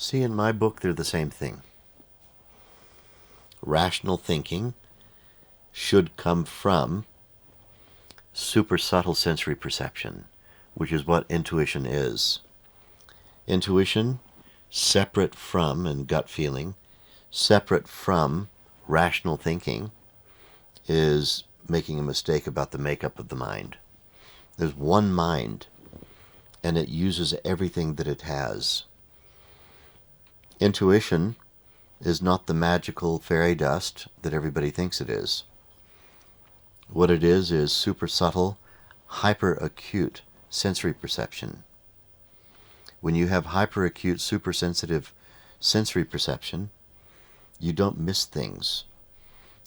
See, in my book, they're the same thing. Rational thinking should come from super subtle sensory perception, which is what intuition is. Intuition, separate from, and gut feeling, separate from rational thinking, is making a mistake about the makeup of the mind. There's one mind, and it uses everything that it has. Intuition is not the magical fairy dust that everybody thinks it is. What it is super subtle, hyperacute sensory perception. When you have hyperacute, supersensitive sensory perception, you don't miss things.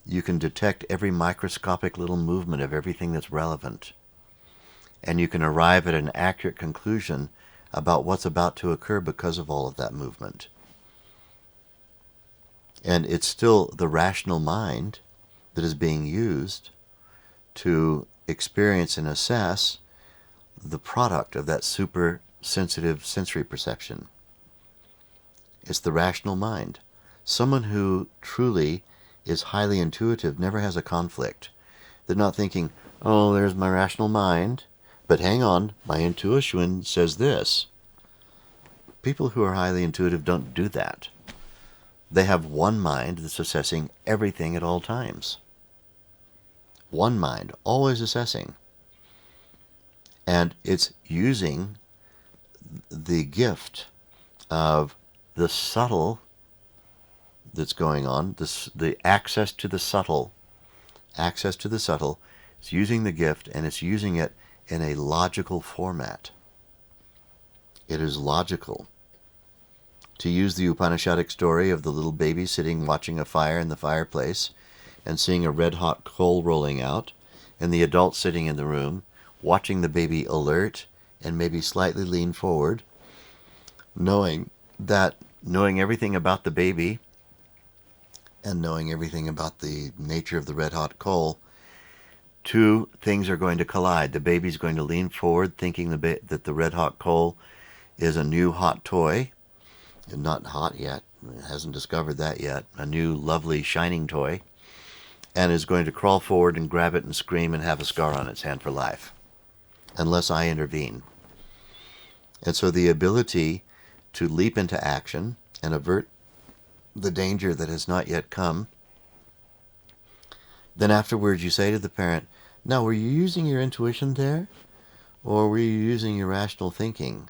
You can detect every microscopic little movement of everything that's relevant. And you can arrive at an accurate conclusion about what's about to occur because of all of that movement. And it's still the rational mind that is being used to experience and assess the product of that super sensitive sensory perception. It's the rational mind. Someone who truly is highly intuitive never has a conflict. They're not thinking, oh, there's my rational mind, but hang on, my intuition says this. People who are highly intuitive don't do that. They have one mind that's assessing everything at all times. One mind, always assessing. And it's using the gift of the subtle that's going on, the access to the subtle. It's using the gift, and it's using it in a logical format. It is logical. To use the Upanishadic story of the little baby sitting watching a fire in the fireplace and seeing a red-hot coal rolling out, and the adult sitting in the room, watching the baby alert and maybe slightly lean forward, knowing everything about the baby and knowing everything about the nature of the red-hot coal, two things are going to collide. The baby's going to lean forward thinking that the red-hot coal is a new hot toy, not hot yet, it hasn't discovered that yet, a new lovely shining toy, and is going to crawl forward and grab it and scream and have a scar on its hand for life, unless I intervene. And so the ability to leap into action and avert the danger that has not yet come, then afterwards you say to the parent, now, were you using your intuition there, or were you using your rational thinking?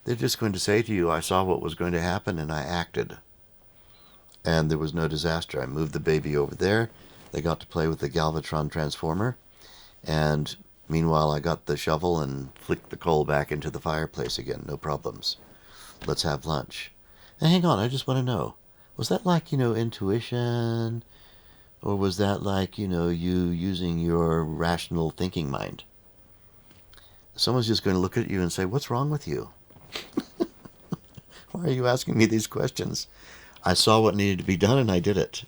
They're just going to say to you, I saw what was going to happen and I acted. And there was no disaster. I moved the baby over there. They got to play with the Galvatron transformer. And meanwhile, I got the shovel and flicked the coal back into the fireplace again. No problems. Let's have lunch. And hang on, I just want to know, was that like, intuition? Or was that like, you using your rational thinking mind? Someone's just going to look at you and say, what's wrong with you? Why are you asking me these questions? I saw what needed to be done and I did it.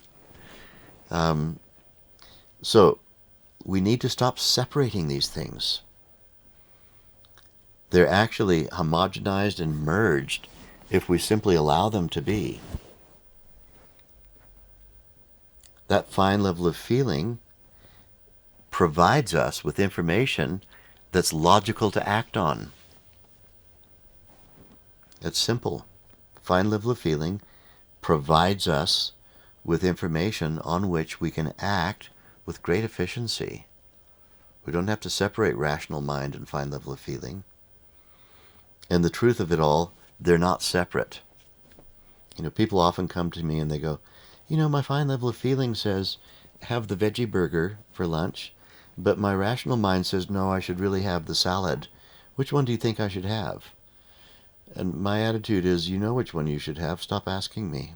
So we need to stop separating these things. They're actually homogenized and merged if we simply allow them to be. That fine level of feeling provides us with information that's logical to act on. It's simple. Fine level of feeling provides us with information on which we can act with great efficiency. We don't have to separate rational mind and fine level of feeling. And the truth of it all, they're not separate. People often come to me and they go, my fine level of feeling says have the veggie burger for lunch, but my rational mind says no, I should really have the salad. Which one do you think I should have? And my attitude is, you know which one you should have. Stop asking me.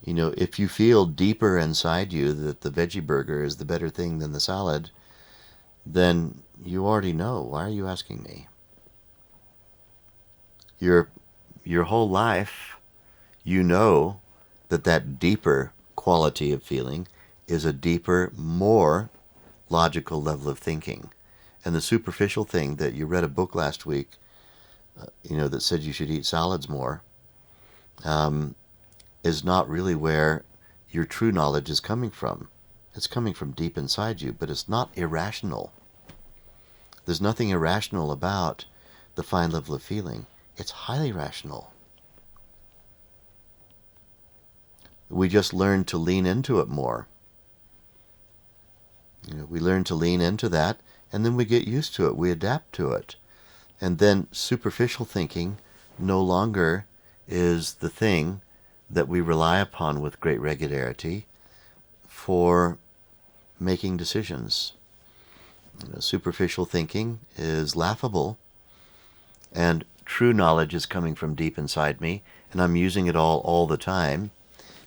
If you feel deeper inside you that the veggie burger is the better thing than the salad, then you already know. Why are you asking me? Your whole life, that deeper quality of feeling is a deeper, more logical level of thinking. And the superficial thing that you read a book last week that said you should eat salads more, is not really where your true knowledge is coming from. It's coming from deep inside you, but it's not irrational. There's nothing irrational about the fine level of feeling. It's highly rational. We just learn to lean into it more. We learn to lean into that, and then we get used to it. We adapt to it. And then superficial thinking no longer is the thing that we rely upon with great regularity for making decisions. Superficial thinking is laughable, and true knowledge is coming from deep inside me, and I'm using it all the time.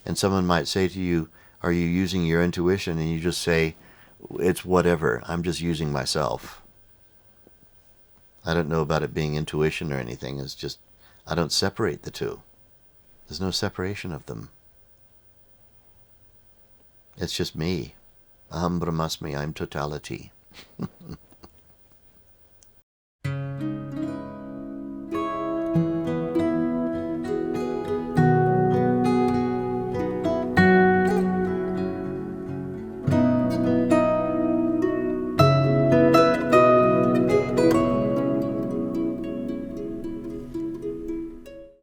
And someone might say to you, are you using your intuition? And you just say, it's whatever, I'm just using myself. I don't know about it being intuition or anything. It's just, I don't separate the two. There's no separation of them. It's just me. Aham Brahmasmi, I'm totality.